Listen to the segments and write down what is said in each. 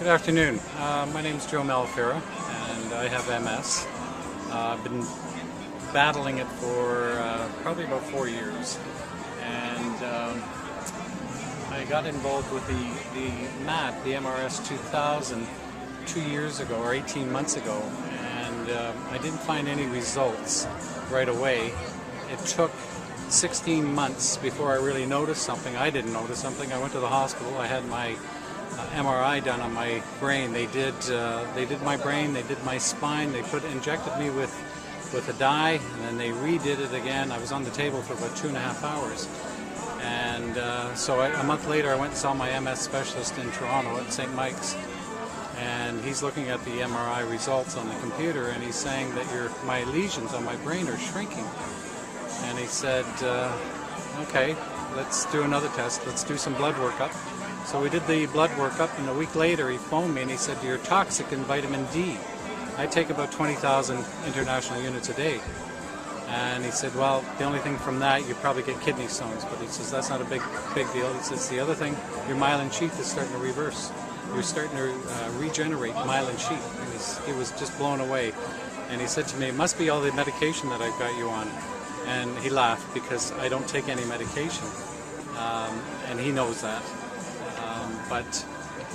Good afternoon. My name is Joe Malafera and I have MS. I've been battling it for probably about 4 years, and I got involved with the MAT, the iMRS 2000, 2 years ago or 18 months ago, and I didn't find any results right away. It took 16 months before I really noticed something. I didn't notice something. I went to the hospital. I had my MRI done on my brain. They did my brain, they did my spine, they injected me with a dye, and then they redid it again. I was on the table for about 2.5 hours. And so a month later I went and saw my MS specialist in Toronto at St. Mike's, and he's looking at the MRI results on the computer, and he's saying that my lesions on my brain are shrinking. And he said, okay, let's do another test, let's do some blood workup. So we did the blood workup, and a week later he phoned me and he said, you're toxic in vitamin D. I take about 20,000 international units a day. And he said, well, the only thing from that, you probably get kidney stones. But he says, that's not a big deal. He says, the other thing, your myelin sheath is starting to reverse. You're starting to regenerate myelin sheath. And he was just blown away. And he said to me, it must be all the medication that I've got you on. And he laughed because I don't take any medication. And he knows that. But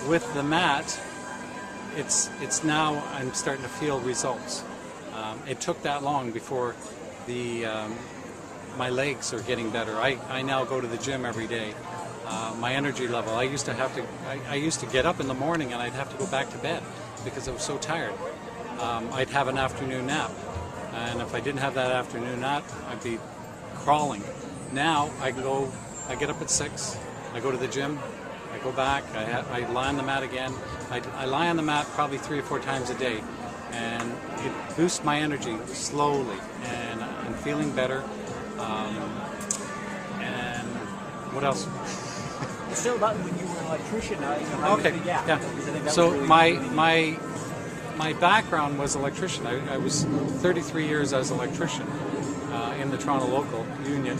with the MAT, it's now I'm starting to feel results. It took that long before my legs are getting better. I now go to the gym every day. My energy level. I used to get up in the morning and I'd have to go back to bed because I was so tired. I'd have an afternoon nap, and if I didn't have that afternoon nap, I'd be crawling. Now I get up at 6. I go to the gym. I go back, I lie on the mat again. I lie on the mat probably 3 or 4 times a day, and it boosts my energy slowly, and I'm feeling better. And what else? It's still about when you were an electrician. Okay, yeah. So my background was electrician. I was 33 years as an electrician in the Toronto local union.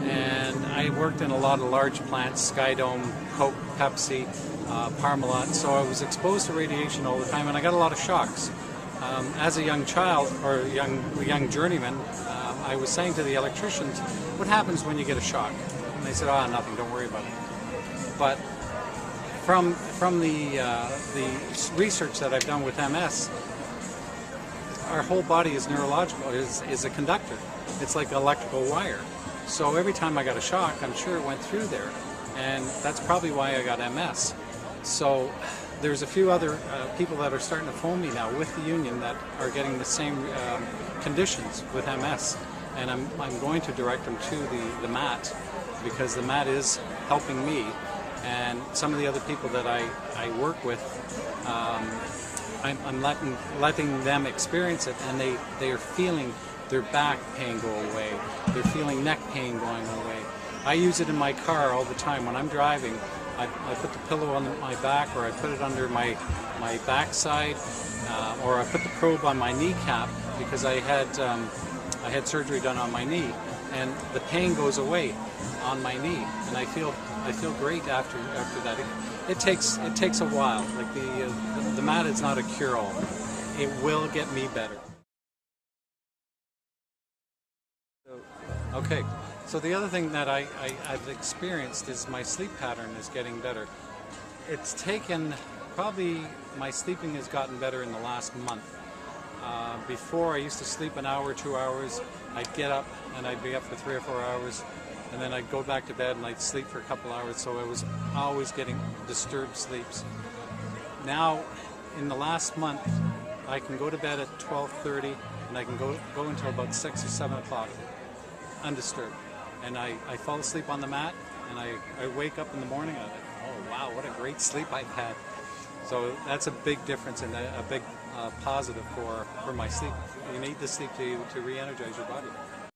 And I worked in a lot of large plants, Skydome, Coke, Pepsi, Parmalat, so I was exposed to radiation all the time, and I got a lot of shocks. As a young child, or young journeyman, I was saying to the electricians, what happens when you get a shock? And they said, nothing, don't worry about it. But from the research that I've done with MS, our whole body is neurological, is a conductor. It's like an electrical wire. So every time I got a shock, I'm sure it went through there, and that's probably why I got MS. So there's a few other people that are starting to phone me now with the union that are getting the same conditions with MS, and I'm going to direct them to the MAT, because the MAT is helping me, and some of the other people that I work with, I'm letting them experience it, and they are feeling their back pain go away. They're feeling neck pain going away. I use it in my car all the time. When I'm driving, I put the pillow on my back, or I put it under my backside, or I put the probe on my kneecap, because I had surgery done on my knee, and the pain goes away on my knee, and I feel great after that. It takes a while. Like the MAT is not a cure-all. It will get me better. Okay, so the other thing that I've experienced is my sleep pattern is getting better. It's taken, probably my sleeping has gotten better in the last month. Before I used to sleep an hour, 2 hours, I'd get up and I'd be up for 3 or 4 hours, and then I'd go back to bed and I'd sleep for a couple hours, so I was always getting disturbed sleeps. Now, in the last month, I can go to bed at 12:30 and I can go until about 6 or 7 o'clock. Undisturbed, and I fall asleep on the mat, and I wake up in the morning and I'm like, oh wow, what a great sleep I've had. So that's a big difference and a big positive for my sleep. You need the sleep to re-energize your body.